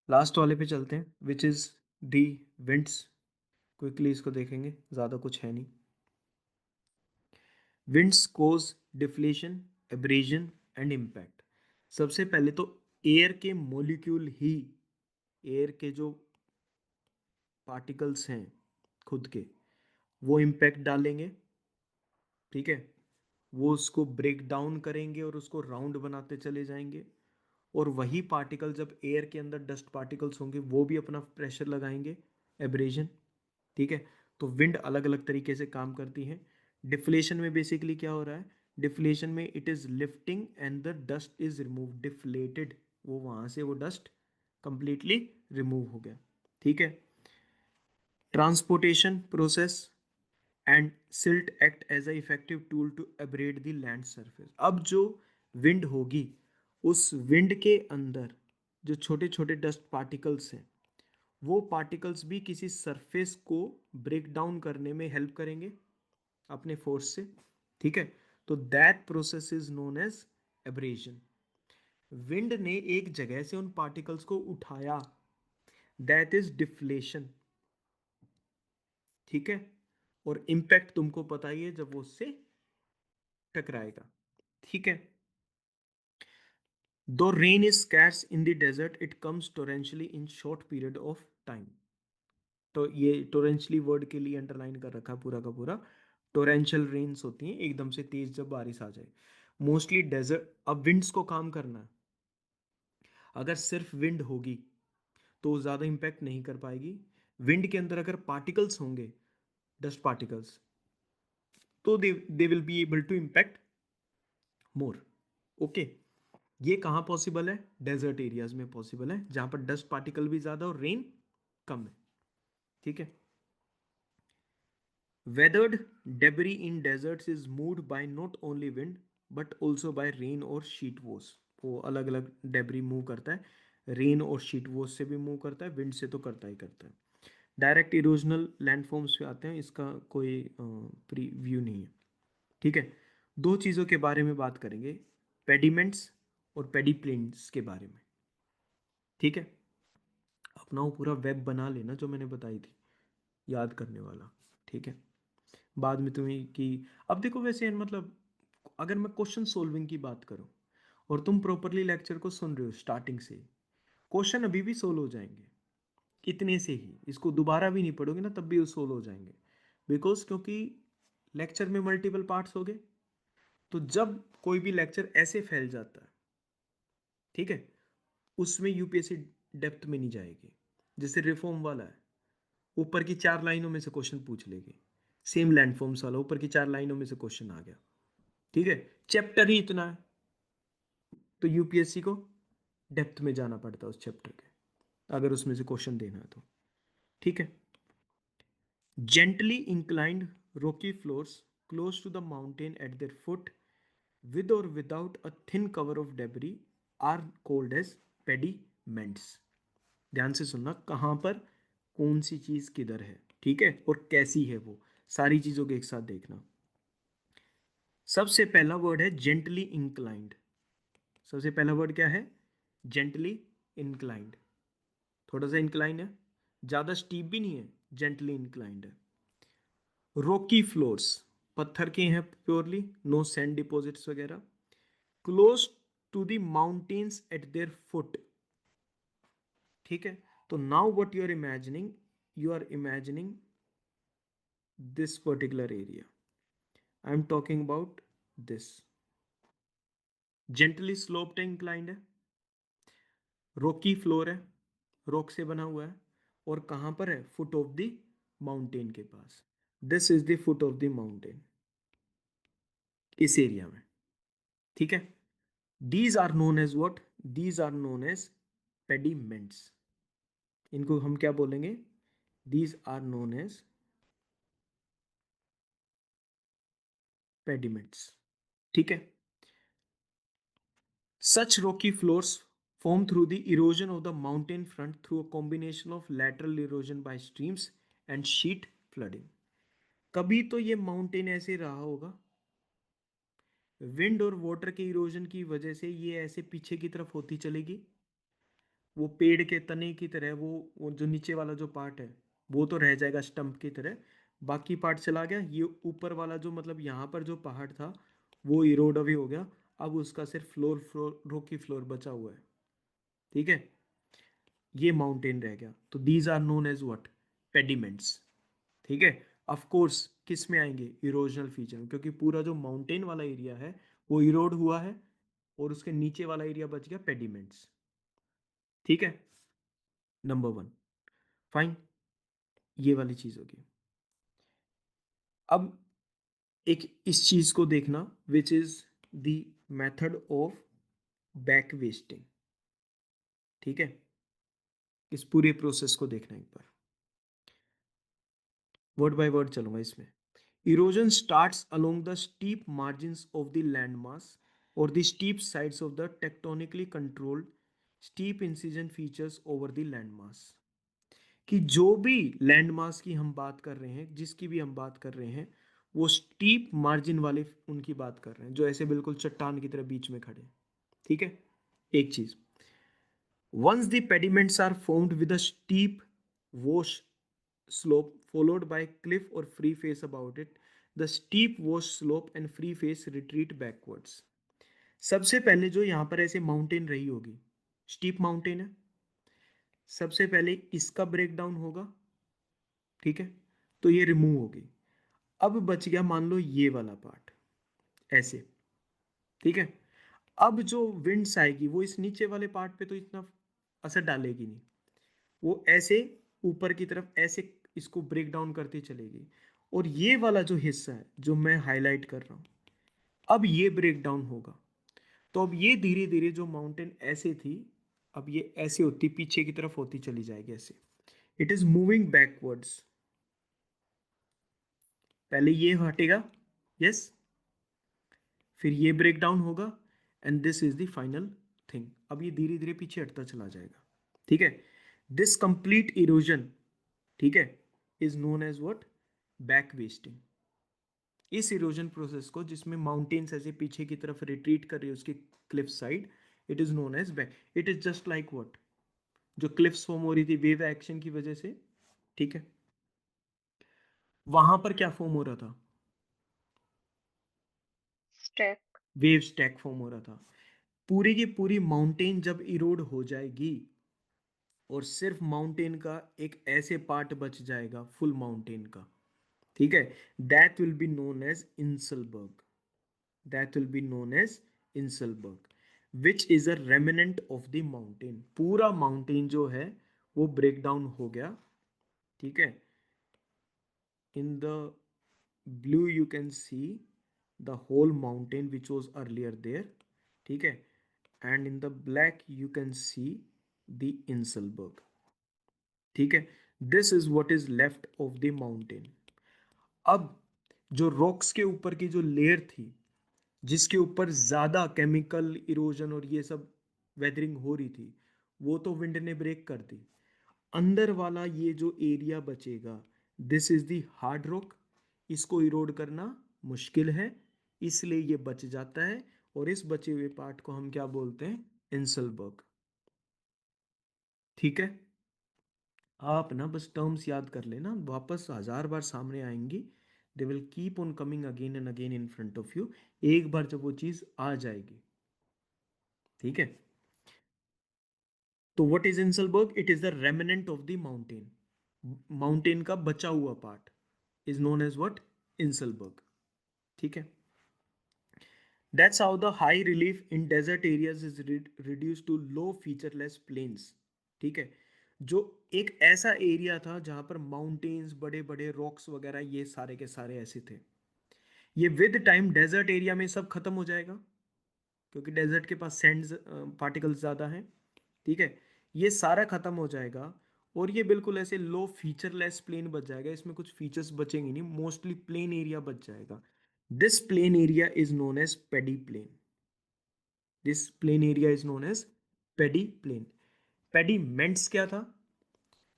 Last वाले पे चलते हैं, which is the winds. Quickly इसको देखेंगे, ज़्यादा कुछ है नहीं। Winds cause deflation, abrasion and impact. सबसे पहले तो एयर के मॉलिक्यूल ही, एयर के जो पार्टिकल्स हैं खुद के, वो इम्पैक्ट डालेंगे। ठीक है, वो उसको ब्रेक डाउन करेंगे और उसको राउंड बनाते चले जाएंगे। और वही पार्टिकल जब एयर के अंदर डस्ट पार्टिकल्स होंगे वो भी अपना प्रेशर लगाएंगे, एब्रेजन। ठीक है, तो विंड अलग अलग तरीके से काम करती है। डिफ्लेशन में बेसिकली क्या हो रहा है, डिफ्लेशन में it is lifting and the dust is remove, deflated, वो वहां से वो डस्ट कंप्लीटली रिमूव हो गया। ठीक है, transportation process and silt act as a effective tool to abrade the land surface. अब जो विंड होगी, उस विंड के अंदर जो छोटे छोटे डस्ट पार्टिकल्स हैं, वो पार्टिकल्स भी किसी सरफेस को ब्रेक डाउन करने में हेल्प करेंगे अपने फोर्स से। ठीक है, तो that process is known as abrasion. Wind ने एक जगह से उन पार्टिकल्स को उठाया, दैट इज डिफ्लेशन। ठीक है, और इम्पैक्ट तुमको पता ही है जब वो उससे टकराएगा। ठीक है, though rain is scarce in the desert it comes torrentially in short period of time. तो ये टोरेंशियली वर्ड के लिए अंडरलाइन कर रखा है पूरा का पूरा। टोरेंशियल रेन्स होती हैं एकदम से तेज जब बारिश आ जाए, मोस्टली डेजर्ट। अब विंड्स को काम करना है, अगर सिर्फ विंड होगी तो ज़्यादा इम्पैक्ट नहीं कर पाएगी। विंड के अंदर अगर पार्टिकल्स होंगे, डस्ट पार्टिकल्स, तो they will be able to impact more. Okay, ये कहाँ पॉसिबल है, डेजर्ट एरियाज में पॉसिबल है, जहां पर डस्ट पार्टिकल भी ज़्यादा और रेन कम है। ठीक है, weathered debris in deserts is moved by not only wind but also by rain और शीट वोस। वो अलग अलग डेबरी मूव करता है, रेन और शीट वोस से भी मूव करता है, विंड से तो करता ही करता है। डायरेक्ट इरोजनल लैंडफॉर्म्स पे आते हैं, इसका कोई प्रीव्यू नहीं है। ठीक है, दो चीज़ों के बारे में बात करेंगे, पेडिमेंट्स और पेडिप्लेन्स के बारे में। ठीक है, अपना वो पूरा वेब बना लेना जो मैंने बताई थी, याद करने वाला। ठीक है, बाद में तुम्हें कि, अब देखो वैसे यार, मतलब अगर मैं क्वेश्चन सोल्विंग की बात करूं और तुम प्रॉपरली लेक्चर को सुन रहे हो स्टार्टिंग से, क्वेश्चन अभी भी सोल्व हो जाएंगे इतने से ही, इसको दोबारा भी नहीं पढ़ोगे ना तब भी वो सोल्व हो जाएंगे। बिकॉज क्योंकि लेक्चर में मल्टीपल पार्ट्स हो गए, तो जब कोई भी लेक्चर ऐसे फैल जाता है, ठीक है, उसमें यूपीएससी डेप्थ में नहीं जाएगी। जैसे रिफॉर्म वाला है, ऊपर की 4 लाइनों में से क्वेश्चन पूछ लेगी। सेम लैंडफॉर्म्स वाला, ऊपर की 4 लाइनों में से क्वेश्चन आ गया। ठीक है, चैप्टर ही इतना है, तो यूपीएससी को डेप्थ में जाना पड़ता है उस चैप्टर के, अगर उसमें से क्वेश्चन देना है तो। ठीक है, gently inclined rocky floors close to the mountain at their foot, with or without a thin cover of debris, are called as pediments। ध्यान से सुनना, कहाँ पर कौन सी चीज किधर है, ठीक है, और कैसी है, वो सारी चीजों के एक साथ देखना। सबसे पहला वर्ड है जेंटली इंक्लाइंड। सबसे पहला वर्ड क्या है, जेंटली इंक्लाइंड। थोड़ा सा इंक्लाइन है, ज्यादा स्टीप भी नहीं है, जेंटली इंक्लाइंड है। रॉकी फ्लोर्स, पत्थर के हैं प्योरली, नो सैंड डिपॉजिट्स वगैरह। Close to the mountains at their foot. ठीक है, तो now what you are imagining, you are imagining this particular area, I am talking about this. Gently sloped inclined है, rocky floor है, rock से बना हुआ है, और कहां पर है, फुट ऑफ द माउंटेन के पास। This is the foot of the mountain, इस एरिया में। ठीक है, these are known as what, these are known as pediments. इनको हम क्या बोलेंगे, these are known as pediments. ठीक है, such rocky floors form through the erosion of the mountain front through a combination of lateral erosion by streams and sheet flooding। कभी तो ये mountain ऐसे रहा होगा, विंड और वाटर के इरोजन की वजह से ये ऐसे पीछे की तरफ होती चलेगी, वो पेड़ के तने की तरह, वो जो नीचे वाला जो पार्ट है वो तो रह जाएगा स्टम्प की तरह, बाकी पार्ट चला गया। ये ऊपर वाला जो मतलब यहाँ पर जो पहाड़ था वो इरोड अवे हो गया। अब उसका सिर्फ फ्लोर फ्लोर रॉकी फ्लोर बचा हुआ है। ठीक है, ये माउंटेन रह गया। तो these are known as what, pediments. ठीक है, ऑफ कोर्स किस में आएंगे, इरोजनल फीचर में, क्योंकि पूरा जो माउंटेन वाला एरिया है वो इरोड हुआ है और उसके नीचे वाला एरिया बच गया पेडिमेंट्स। ठीक है, नंबर वन, फाइन, ये वाली चीज होगी। अब एक इस चीज को देखना, which is the method of back wasting. ठीक है, इस पूरे प्रोसेस को देखना एक बार, वर्ड बाय वर्ड चलूंगा इसमें। Erosion starts along the steep margins of the land mass और the steep sides of the tectonically controlled steep incision features over the land mass. कि जो भी लैंड मास की हम बात कर रहे हैं, जिसकी भी हम बात कर रहे हैं, वो स्टीप मार्जिन वाले उनकी बात कर रहे हैं, जो ऐसे बिल्कुल चट्टान की तरह बीच में खड़े। ठीक है, एक चीज, once the pediments are formed with a steep wash slope followed by cliff or free face about it, the steep wash slope and free face retreat backwards। सबसे पहले जो यहां पर ऐसे माउंटेन रही होगी, स्टीप माउंटेन है, सबसे पहले इसका ब्रेकडाउन होगा। ठीक है, तो ये रिमूव होगी। अब बच गया मान लो ये वाला पार्ट, ऐसे। ठीक है, अब जो विंड्स आएगी वो इस नीचे वाले पार्ट पे तो इतना असर डालेगी नहीं, वो ऐसे ऊपर की तरफ ऐसे इसको ब्रेक डाउन करती चलेगी। और ये वाला जो हिस्सा है जो मैं हाईलाइट कर रहा हूं, अब ये ब्रेक डाउन होगा। तो अब ये धीरे धीरे जो माउंटेन ऐसे थी, अब ये ऐसे होती पीछे की तरफ होती चली जाएगी ऐसे। It is moving backwards. पहले ये हटेगा, यस, फिर ये ब्रेक डाउन होगा, and this is the final thing. अब ये धीरे धीरे पीछे हटता चला जाएगा। ठीक है, दिस कंप्लीट इरोजन, ठीक है, is known as what, back wasting. इस इरोजन प्रोसेस को जिसमें माउंटेन्स ऐसे पीछे की तरफ रिट्रीट कर रही है उसकी cliff side, it is known as back. It is just like what, जो क्लिफ्स फॉर्म हो रही थी वेव एक्शन की वजह से। ठीक है, वहां पर क्या फॉर्म हो रहा था, स्टेप। वेव स्टैक फॉर्म हो रहा था। पूरी की पूरी माउंटेन जब इरोड हो जाएगी और सिर्फ माउंटेन का एक ऐसे पार्ट बच जाएगा फुल माउंटेन का, ठीक है, that will be known as inselberg. That will be known as inselberg, which is a remnant of the mountain. पूरा माउंटेन जो है वो ब्रेक डाउन हो गया। ठीक है, in the blue you can see the whole mountain which was earlier there, ठीक है, and in the black you can see the Inselberg। ठीक है, this is what is left of the mountain। अब जो रॉक्स के ऊपर की जो लेयर थी, जिसके ऊपर ज्यादा केमिकल इरोजन और ये सब वेदरिंग हो रही थी, वो तो विंड ने ब्रेक कर दी। अंदर वाला ये जो एरिया बचेगा, this is the hard rock, इसको इरोड करना मुश्किल है, इसलिए ये बच जाता है। और इस बचे हुए पार्ट को हम क्या बोलते हैं, इंसलबर्ग। ठीक है, आप ना बस टर्म्स याद कर लेना, वापस हजार बार सामने आएंगी, they will keep on coming again and again in front of you, एक बार जब वो चीज आ जाएगी। ठीक है, तो what is inselberg, it is the remnant of the mountain, mountain का बचा हुआ part is known as what, inselberg. ठीक है, that's how the high relief in desert areas is reduce to low featureless plains. ठीक है, जो एक ऐसा एरिया था जहां पर माउंटेन्स, बड़े बड़े रॉक्स वगैरह ये सारे के सारे ऐसे थे, ये विद टाइम डेजर्ट एरिया में सब खत्म हो जाएगा, क्योंकि डेजर्ट के पास सैंड पार्टिकल्स ज़्यादा हैं। ठीक है, ये सारा खत्म हो जाएगा और ये बिल्कुल ऐसे लो फीचरलेस प्लेन बच जाएगा, इसमें कुछ फीचर्स बचेंगे नहीं, मोस्टली प्लेन एरिया बच जाएगा। This plain area is known as pediplain. This plain area is known as pediplain. Pediments क्या था,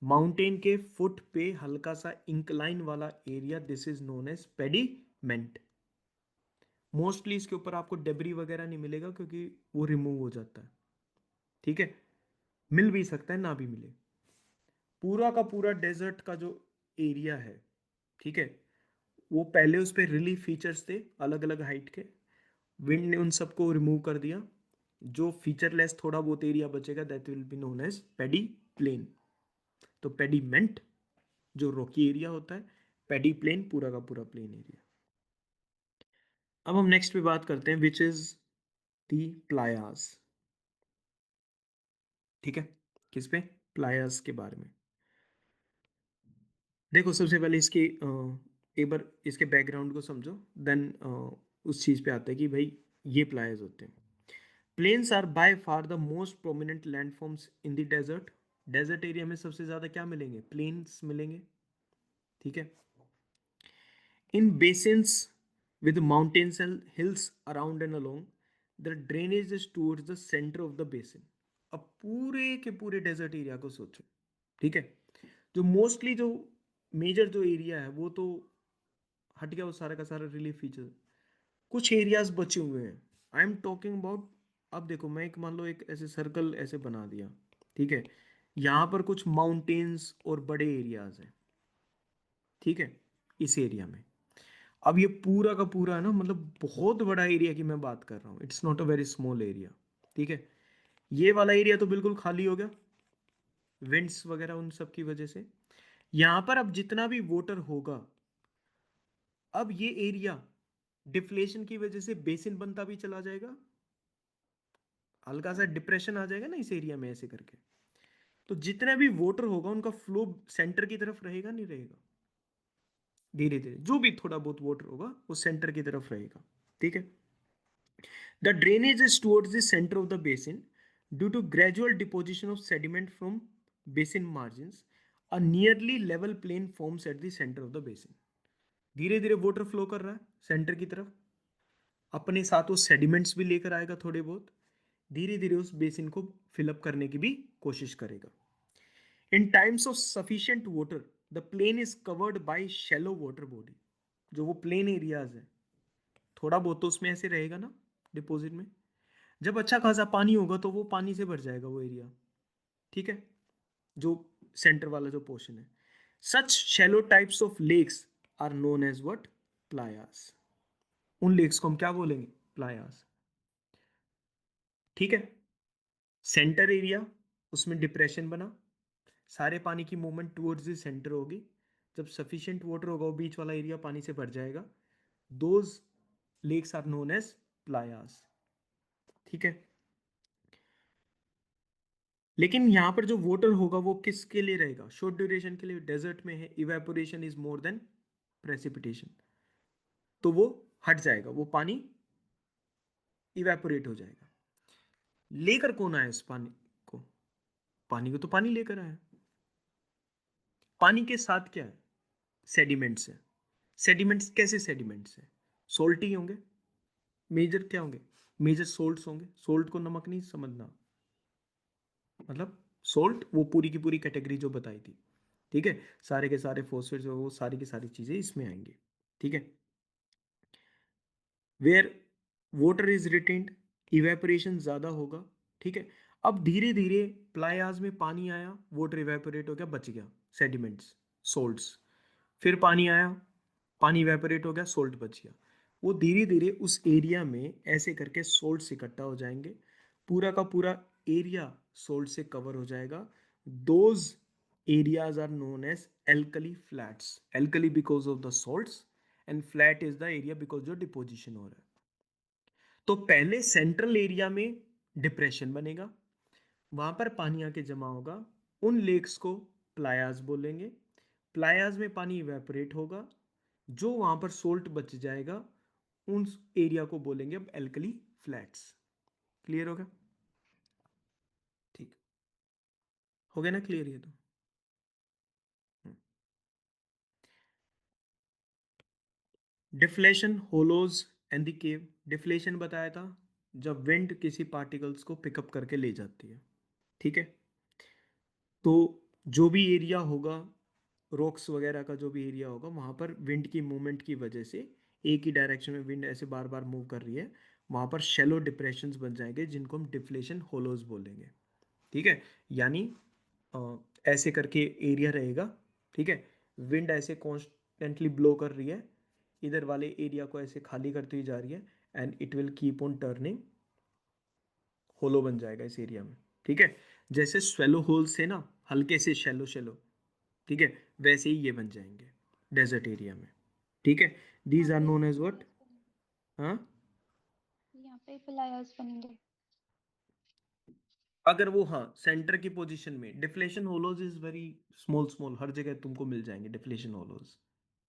माउंटेन के फुट पे हल्का सा इंक्लाइन वाला area, this is known as pediment. Mostly इसके ऊपर आपको डेबरी वगैरह नहीं मिलेगा क्योंकि वो रिमूव हो जाता है। ठीक है, मिल भी सकता है ना भी मिले। पूरा का पूरा डेजर्ट का जो एरिया है, ठीक है, वो पहले उस पे रिलीफ फीचर्स थे अलग अलग हाइट के, विंड ने उन सबको रिमूव कर दिया। जो फीचरलेस थोड़ा बहुत एरिया बचेगा that will be known as pediplain. तो पेडीमेंट जो रॉकी एरिया होता है, पेडी प्लेन पूरा का पूरा प्लेन एरिया। अब हम नेक्स्ट पे बात करते हैं विच इज दी प्लायास। ठीक है, किस पे? प्लायास के बारे में। देखो सबसे पहले इसके एक बार इसके बैकग्राउंड को समझो, देन उस चीज पे आते हैं कि भाई ये प्लायर्स होते हैं। Plains are by far the most prominent landforms in the desert. Desert area में सबसे ज्यादा क्या मिलेंगे? प्लेन्स मिलेंगे। ठीक है। In basins with mountains and hills around and along, the drainage is towards the center of the basin. अब पूरे के पूरे डेजर्ट एरिया को सोचो। ठीक है, जो मोस्टली जो मेजर जो एरिया है वो तो हट गया, वो सारा का सारा रिलीफ फीचर। कुछ एरियाज बचे हुए हैं, आई एम टॉकिंग अबाउट। अब देखो मैं एक मान लो एक ऐसे सर्कल ऐसे बना दिया, ठीक है, यहाँ पर कुछ माउंटेन्स और बड़े एरियाज हैं। ठीक है, इस एरिया में अब ये पूरा का पूरा है ना, मतलब बहुत बड़ा एरिया की मैं बात कर रहा हूँ, it's not a very small area. ठीक है, ये वाला एरिया तो बिल्कुल खाली हो गया विंड्स वगैरह उन सब की वजह से। यहां पर अब जितना भी वाटर होगा, अब ये एरिया डिफ्लेशन की वजह से बेसिन बनता भी चला जाएगा, हल्का सा डिप्रेशन आ जाएगा ना इस एरिया में ऐसे करके। तो जितना भी वाटर होगा उनका फ्लो सेंटर की तरफ रहेगा नहीं रहेगा? धीरे धीरे जो भी थोड़ा बहुत वाटर होगा वो सेंटर की तरफ रहेगा। ठीक है। The drainage is towards the center of the basin due to gradual deposition of sediment from basin margins. A nearly level plain forms at the center of the basin. धीरे धीरे water flow कर रहा है centre की तरफ, अपने साथ वो सेडिमेंट्स भी लेकर आएगा थोड़े बहुत, धीरे धीरे उस बेसिन को फिलअप करने की भी कोशिश करेगा। In times of sufficient water the plain is covered by shallow water body. जो वो प्लेन एरियाज है, थोड़ा बहुत तो उसमें ऐसे रहेगा ना डिपॉजिट में, जब अच्छा खासा पानी होगा तो वो पानी से भर जाएगा वो एरिया। ठीक है, जो सेंटर वाला जो पोर्शन है। Such shallow types of lakes are known as what? Playas. उन लेक्स को हम क्या बोलेंगे? प्लायास। ठीक है, सेंटर एरिया, उसमें डिप्रेशन बना, सारे पानी की मूवमेंट टुवर्ड्स द सेंटर होगी, जब सफिशिएंट वाटर होगा वो बीच वाला एरिया पानी से भर जाएगा। Those lakes are known as playas. ठीक है, लेकिन यहाँ पर जो वाटर होगा वो किसके लिए रहेगा? शॉर्ट ड्यूरेशन के लिए। डेजर्ट में है evaporation is more than precipitation, तो वो हट जाएगा, वो पानी इवेपोरेट हो जाएगा। लेकर कौन आया उस पानी को? पानी को तो पानी लेकर आया। पानी के साथ क्या है? सेडिमेंट्स है। सेडिमेंट्स कैसे सेडिमेंट्स है? सोल्टी होंगे। मेजर क्या होंगे? मेजर सोल्ट्स होंगे। सोल्ट को नमक नहीं समझना, मतलब सोल्ट वो पूरी की पूरी कैटेगरी जो बताई थी। ठीक है, सारे के सारे फॉस्फेट्स वो सारी की सारी चीजें इसमें आएंगे। ठीक है, where water is retained, evaporation ज्यादा होगा। ठीक है, अब धीरे धीरे प्लायाज में पानी आया, वाटर इवेपोरेट हो गया, बच गया सेडिमेंट्स, सोल्ट्स। फिर पानी आया, पानी इवेपोरेट हो गया, सोल्ट बच गया। वो धीरे धीरे उस एरिया में ऐसे करके सोल्ट्स इकट्ठा हो जाएंगे, पूरा का पूरा एरिया सोल्ट से कवर हो जाएगा। Those areas are known as alkali flats. Alkali because of the salts, and flat is the area because जो डिपोजिशन हो रहा है। तो पहले सेंट्रल एरिया में डिप्रेशन बनेगा, वहां पर पानी आके जमा होगा, उन लेक्स को प्लायाज बोलेंगे। प्लायाज में पानी इवेपोरेट होगा, जो वहां पर सोल्ट बच जाएगा, उन एरिया को बोलेंगे अब एल्कली फ्लैट्स। क्लियर होगा? ठीक, हो गया ना क्लियर ये तो? Deflation, hollows and the cave. Deflation बताया था जब विंड किसी पार्टिकल्स को पिकअप करके ले जाती है। ठीक है, तो जो भी एरिया होगा, रॉक्स वगैरह का जो भी एरिया होगा, वहां पर विंड की मूवमेंट की वजह से एक ही डायरेक्शन में विंड ऐसे बार बार मूव कर रही है, वहां पर शेलो डिप्रेशंस बन जाएंगे जिनको हम डिफ्लेशन होलोज बोलेंगे। ठीक है, यानी ऐसे करके एरिया रहेगा। ठीक है, विंड ऐसे कॉन्स्टेंटली ब्लो कर रही है, इधर वाले एरिया को ऐसे खाली करती हुई जा रही है, and it will keep on turning, hollow बन जाएगा इस एरिया में। ठीक है, जैसे स्वेलो होल से ना हल्के से शैलो शैलो, ठीक है, वैसे ही ये बन जाएंगे डेजर्ट एरिया में। ठीक है, यहाँ दीज आर पे नोन एज व्हाट। प्लायर्स बनेंगे। हाँ, यहाँ पे प्लायर्स बनेंगे। अगर वो, हाँ, सेंटर की पोजीशन में deflation hollows is very small small, हर जगह तुमको मिल जाएंगे डिफ्लेशन होलोज।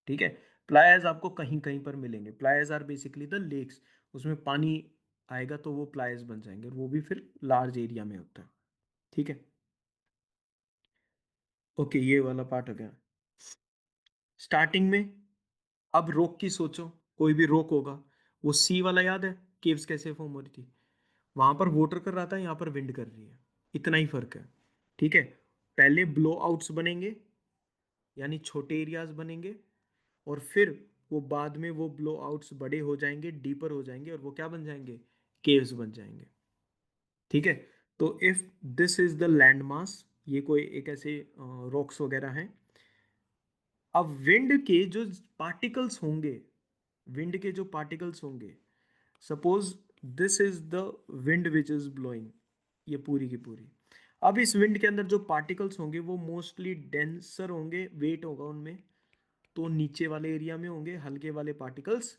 ठीक है, प्लायर्स आपको कहीं कहीं पर मिलेंगे। Playas are basically the lakes, उसमें पानी आएगा तो वो प्लायर्स बन जाएंगे, और वो भी फिर लार्ज एरिया में होता है। ठीक है, ओके, ये वाला पार्ट हो गया। स्टार्टिंग में, अब रॉक की सोचो, कोई भी रॉक होगा, वो सी वाला याद है, केव्स कैसे फॉर्म हो रही थी, वहां पर वाटर कर रहा था, यहाँ पर विंड कर रही है, इतना ही फर्क है। ठीक है, पहले ब्लो आउट्स बनेंगे, यानी छोटे एरियाज बनेंगे, और फिर वो बाद में वो ब्लो आउट्स बड़े हो जाएंगे, डीपर हो जाएंगे, और वो क्या बन जाएंगे, केव्स बन जाएंगे। ठीक है, तो if this is the land मास, ये कोई एक ऐसे रॉक्स वगैरह हैं। अब विंड के जो पार्टिकल्स होंगे, विंड के जो पार्टिकल्स होंगे, suppose this is the wind which is blowing, ये पूरी की पूरी। अब इस विंड के अंदर जो पार्टिकल्स होंगे वो मोस्टली डेंसर होंगे, वेट होगा उनमें, तो नीचे वाले एरिया में होंगे, हल्के वाले पार्टिकल्स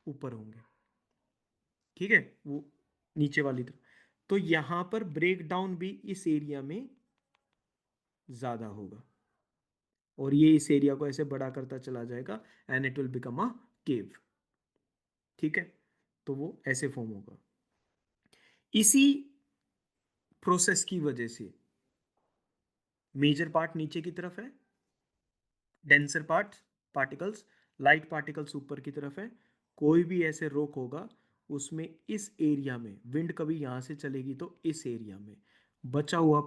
ऊपर होंगे। ठीक है, वो नीचे वाली तरफ, तो यहां पर ब्रेक डाउन भी इस एरिया में ज्यादा होगा, और ये इस एरिया को ऐसे बड़ा करता चला जाएगा, and it will become a cave. ठीक है, तो वो ऐसे फॉर्म होगा। इसी प्रोसेस की वजह से मेजर पार्ट नीचे की तरफ है, denser part particles, light particles ऊपर की तरफ है। कोई भी ऐसे रोक होगा उसमें, इस एरिया में विंड कभी यहां से चलेगी तो इस एरिया में बचा हुआ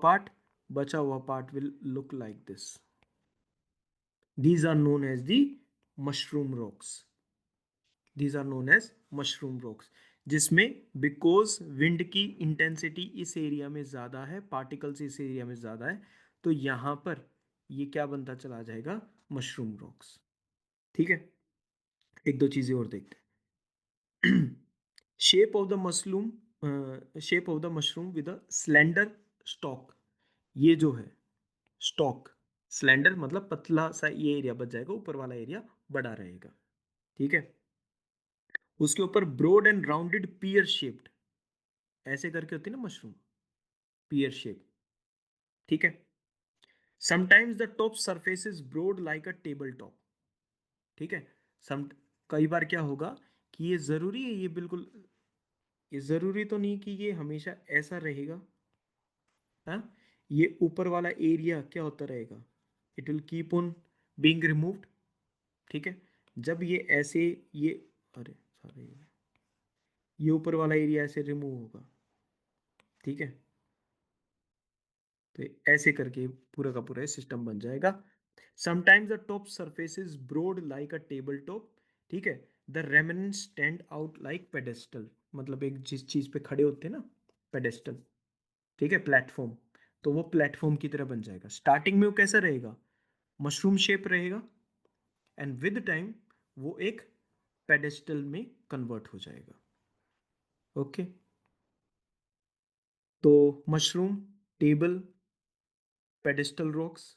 part will look like this. These are known as the mushroom rocks, these are known as mushroom rocks, जिसमें बिकॉज विंड की इंटेंसिटी इस एरिया में ज्यादा है, पार्टिकल्स इस एरिया में ज्यादा है, तो यहां पर ये क्या बनता चला जाएगा, मशरूम रॉक्स। ठीक है, एक दो चीजें और देखते हैं। Shape of the mushroom, shape of the mushroom with a slender stock, ये जो है स्टॉक, स्लेंडर मतलब पतला सा, ये एरिया बच जाएगा, ऊपर वाला एरिया बड़ा रहेगा। ठीक है, उसके ऊपर broad and rounded pear shaped, ऐसे करके होती है ना मशरूम, पियर शेप। ठीक है, sometimes the top surface is broad like a table top. ठीक है, सम कई बार क्या होगा कि ये जरूरी है, ये बिल्कुल, ये जरूरी तो नहीं कि ये हमेशा ऐसा रहेगा। हाँ, ये ऊपर वाला एरिया क्या होता रहेगा, it will keep on being removed. ठीक है, जब ये ऐसे, ये, अरे सॉरी, ये ऊपर वाला एरिया ऐसे रिमूव होगा। ठीक है, तो ऐसे करके पूरा का पूरा सिस्टम बन जाएगा। Sometimes the top surface is broad like a table top. ठीक है, the remnant stand out like pedestal, मतलब एक जिस चीज पे खड़े होते हैं ना, पेडेस्टल। ठीक है, प्लेटफॉर्म, तो वो प्लेटफॉर्म की तरह बन जाएगा। स्टार्टिंग में वो कैसा रहेगा, मशरूम शेप रहेगा, एंड विद टाइम वो एक पेडेस्टल में कन्वर्ट हो जाएगा। ओके, तो मशरूम, टेबल, पेडेस्टल रॉक्स,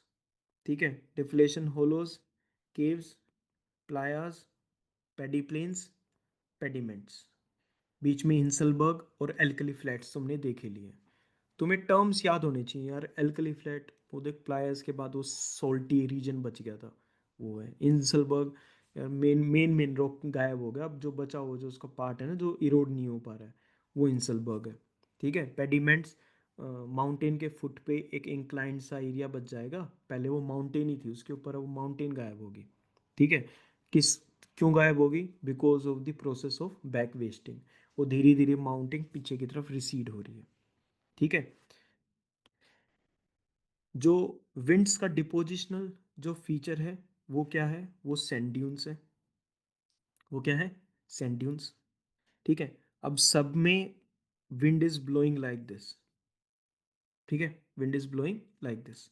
ठीक है, डिफ्लेशन होलोज, केव्स, प्लायाज, पेडी प्लेन्स, पेडिमेंट्स, बीच में हिंसलबर्ग और एल्कली फ्लैट्स तुमने देखे लिए। तुम्हें टर्म्स याद होने चाहिए यार, एल्कली फ्लैट, वो देख प्लायर्स के बाद वो सोल्टी रीजन बच गया था, वो है इंसलबर्ग। यार मेन रॉक गायब हो गया, अब जो बचा हुआ जो उसका पार्ट है ना, जो इरोड नहीं हो पा रहा है, वो इंसलबर्ग है। ठीक है, पेडिमेंट्स, माउंटेन के फुट पे एक इंक्लाइंड सा एरिया बच जाएगा, पहले वो माउंटेन ही थी, उसके ऊपर अब वो माउंटेन गायब होगी। ठीक है, किस, क्यों गायब होगी, because of the process of back wasting, वो धीरे धीरे माउंटेन पीछे की तरफ रिसीड हो रही है। ठीक है, जो विंड्स का डिपोजिशनल जो फीचर है वो क्या है, वो सैंड ड्यून्स है, वो क्या है, सैंड ड्यून्स। ठीक है, अब सब में wind is blowing like this, ठीक है, wind is blowing like this.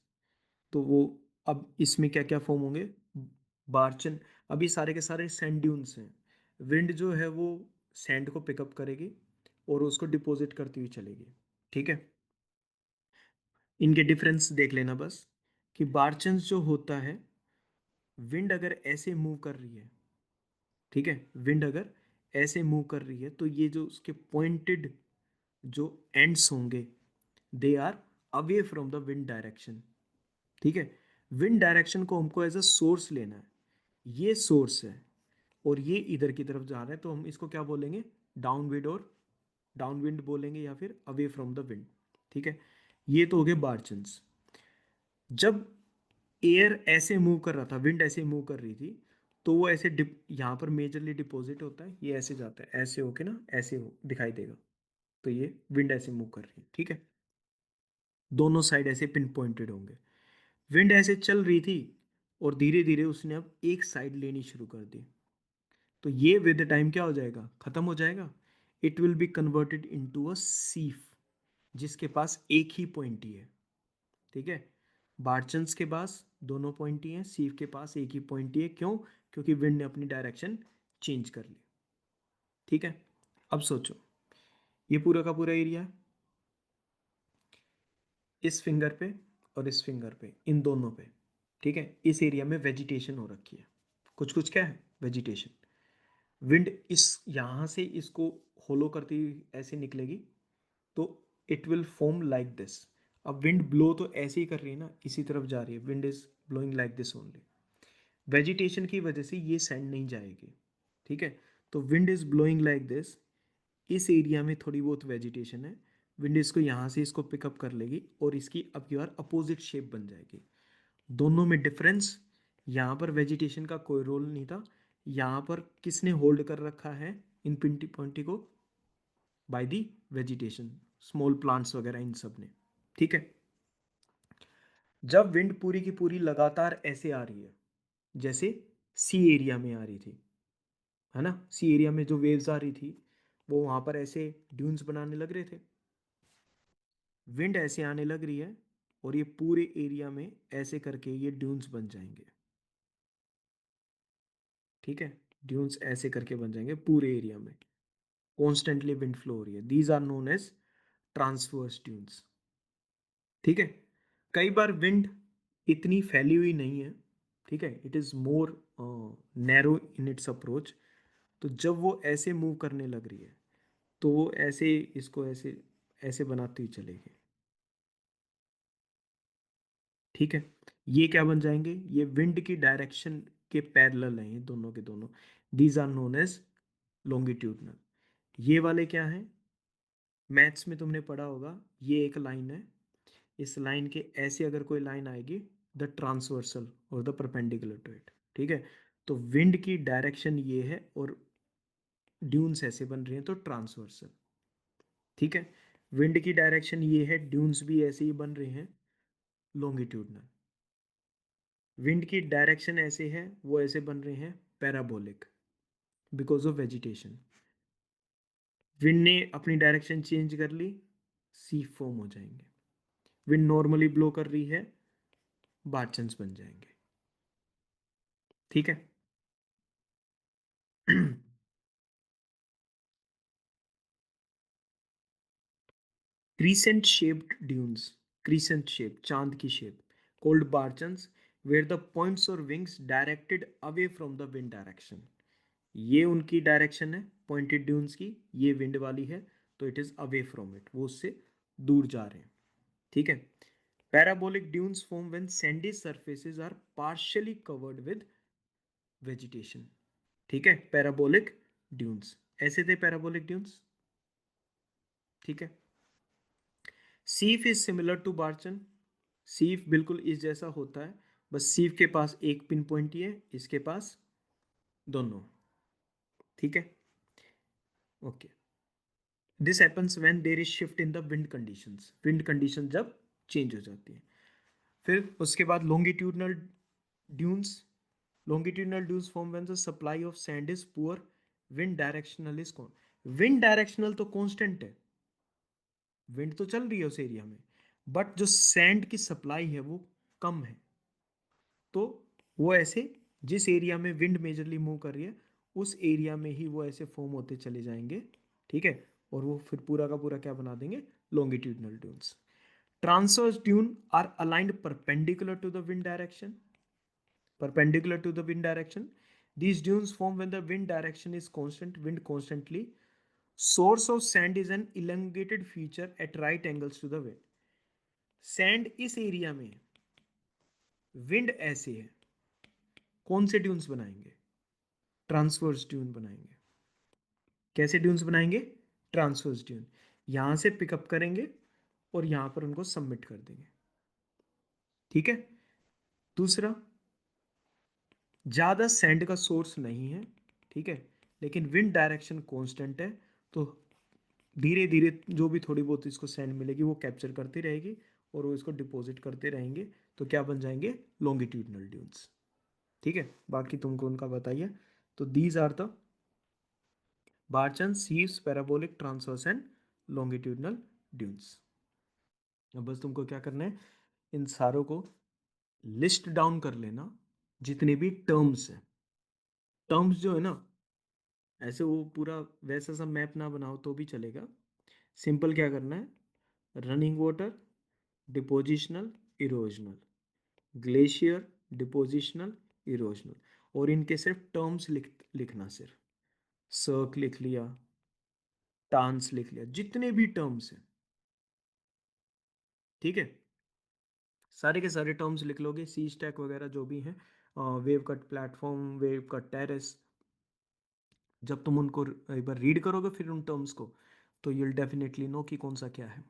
तो वो अब इसमें क्या क्या फॉर्म होंगे, बार्चन। अभी सारे के सारे सैंड ड्यून्स हैं। विंड जो है वो सैंड को पिकअप करेगी और उसको डिपॉजिट करती हुई चलेगी। ठीक है, इनके डिफरेंस देख लेना बस, कि बार्चन्स जो होता है, विंड अगर ऐसे मूव कर रही है, ठीक है, विंड अगर ऐसे मूव कर रही है तो ये जो उसके पॉइंटेड जो एंड्स होंगे, they are away from the wind direction. ठीक है, विंड डायरेक्शन को हमको एज अ सोर्स लेना है, ये सोर्स है और ये इधर की तरफ जा रहा है, तो हम इसको क्या बोलेंगे, डाउनविंड, और डाउनविंड बोलेंगे या फिर अवे फ्रॉम द विंड। ठीक है, ये तो हो गए बार्चन्स। जब एयर ऐसे मूव कर रहा था, विंड ऐसे मूव कर रही थी, तो वो ऐसे डिप यहाँ पर मेजरली डिपॉजिट होता है, ये ऐसे जाता है, ऐसे होके ना ऐसे हो दिखाई देगा, तो ये विंड ऐसे मूव कर रही है। ठीक है, दोनों साइड ऐसे पिन पॉइंटेड होंगे। विंड ऐसे चल रही थी और धीरे धीरे उसने अब एक साइड लेनी शुरू कर दी, तो ये विद टाइम क्या हो जाएगा, खत्म हो जाएगा। It will be converted into a seif, जिसके पास एक ही पॉइंट ही है। ठीक है, बार्चन्स के पास दोनों पॉइंट ही हैं, सीफ के पास एक ही पॉइंट ही है। क्यों? क्योंकि विंड ने अपनी डायरेक्शन चेंज कर ली। ठीक है, अब सोचो, ये पूरा का पूरा एरिया इस फिंगर पे और इस फिंगर पे, इन दोनों पे, ठीक है, इस एरिया में वेजिटेशन हो रखी है। कुछ कुछ क्या है, वेजिटेशन। विंड इस यहाँ से इसको होलो करती हुई ऐसे निकलेगी, तो it will form like this. अब विंड ब्लो तो ऐसे ही कर रही है ना, इसी तरफ जा रही है, wind is blowing like this only. Vegetation की वजह से ये सैंड नहीं जाएगी। ठीक है, तो wind is blowing like this, इस एरिया में थोड़ी बहुत वेजिटेशन है, विंड इसको यहाँ से इसको पिकअप कर लेगी और इसकी अब की बार अपोजिट शेप बन जाएगी। दोनों में डिफरेंस, यहाँ पर वेजिटेशन का कोई रोल नहीं था, यहाँ पर किसने होल्ड कर रखा है इन पिंटी पॉइंटी को, by the vegetation, small plants वगैरह इन सब ने। ठीक है, जब विंड पूरी की पूरी लगातार ऐसे आ रही है, जैसे सी एरिया में आ रही थी, है ना, सी एरिया में जो वेव्स आ रही थी वो वहां पर ऐसे ड्यून्स बनाने लग रहे थे, विंड ऐसे आने लग रही है और ये पूरे एरिया में ऐसे करके ये ड्यून्स बन जाएंगे। ठीक है, ड्यून्स ऐसे करके बन जाएंगे पूरे एरिया में, कॉन्स्टेंटली विंड फ्लो हो रही है, these are known as transverse dunes. ठीक है, कई बार विंड इतनी फैली हुई नहीं है, ठीक है, it is more narrow in its approach, तो जब वो ऐसे मूव करने लग रही है तो वो ऐसे इसको ऐसे ऐसे बनाती हुई चलेगी। ठीक है, ये क्या बन जाएंगे, ये विंड की डायरेक्शन के पैरेलल हैं, ये दोनों के दोनों, these are known as longitudinal. ये वाले क्या हैं, मैथ्स में तुमने पढ़ा होगा, ये एक लाइन है, इस लाइन के ऐसे अगर कोई लाइन आएगी, द ट्रांसवर्सल और द परपेंडिकुलर टू इट। ठीक है, तो विंड की डायरेक्शन ये है और ड्यून्स ऐसे बन रही हैं, तो ट्रांसवर्सल। ठीक है, विंड की डायरेक्शन ये है, ड्यून्स भी ऐसे ही बन रहे हैं, लॉन्गिट्यूडनल। विंड की डायरेक्शन ऐसे है, वो ऐसे बन रहे हैं parabolic, because of vegetation. Wind ने अपनी डायरेक्शन चेंज कर ली, सी फॉर्म हो जाएंगे। विंड नॉर्मली ब्लो कर रही है, बार्चन्स बन जाएंगे। ठीक है, crescent shaped dunes, crescent shape, चांद की shape, called barchans, where the points or wings directed away from the wind direction. ये उनकी डायरेक्शन है पॉइंटेड ड्यून्स की, ये विंड वाली है, तो it is away from it, वो उससे दूर जा रहे हैं। ठीक है, parabolic dunes form when sandy surfaces are partially covered with vegetation. ठीक है, पैराबोलिक ड्यून्स ऐसे थे, पैराबोलिक ड्यून्स। ठीक है, सीफ इज सिमिलर टू बार्चन, सीफ बिल्कुल इस जैसा होता है, बस सीफ के पास एक पिन पॉइंट ही है, इसके पास दोनों। ठीक है, okay, this happens when there is shift in the wind conditions, wind condition जब चेंज हो जाती है। फिर उसके बाद longitudinal dunes, longitudinal dunes form when the supply of sand is poor, wind directional is wind directional तो constant है, wind तो चल रही है उस एरिया में, बट जो सैंड की सप्लाई है वो कम है, तो वो ऐसे जिस एरिया में विंड मेजरली मूव कर रही है उस एरिया में ही वो ऐसे फॉर्म होते चले जाएंगे, ठीक है। और वो फिर पूरा का पूरा क्या बना देंगे, longitudinal dunes. Transverse dune are aligned perpendicular to the wind direction, perpendicular to the wind direction. These dunes form when the wind direction is constant, wind constantly. Source of sand is an elongated feature at right angles to the wind. Sand इस area में, wind ऐसे है, कौन से dunes बनाएंगे, transverse dune बनाएंगे। कैसे dunes बनाएंगे, ट्रांसवर्स ड्यून, यहां से पिकअप करेंगे और यहां पर उनको सबमिट कर देंगे, ठीक है। दूसरा, ज़्यादा सैंड का सोर्स नहीं है, ठीक है, लेकिन विंड डायरेक्शन कांस्टेंट है, तो धीरे धीरे जो भी थोड़ी बहुत इसको सैंड मिलेगी वो कैप्चर करती रहेगी और वो इसको डिपॉजिट करते रहेंगे, तो क्या बन जाएंगे, लॉन्गिट्यूडनल ड्यून्स, ठीक है। बाकी तुमको उनका बताइए। तो दीज आर द बार्चन, सीव्स, parabolic, transverse and longitudinal dunes. अब बस तुमको क्या करना है, इन सारों को लिस्ट डाउन कर लेना, जितने भी टर्म्स हैं। टर्म्स जो है ना, ऐसे वो पूरा वैसा सा मैप ना बनाओ तो भी चलेगा। सिंपल क्या करना है, running water, depositional, erosional, glacier, depositional, erosional, और इनके सिर्फ टर्म्स लिखना, सिर्फ सर्क लिख लिया, टांस लिख लिया, जितने भी टर्म्स हैं, ठीक है, सारे के सारे टर्म्स लिख लोगे, सी स्टैक वगैरह जो भी हैं, wave cut platform, wave cut terrace, जब तुम उनको एक बार रीड करोगे फिर उन टर्म्स को, तो यूल डेफिनेटली नो कि कौन सा क्या है।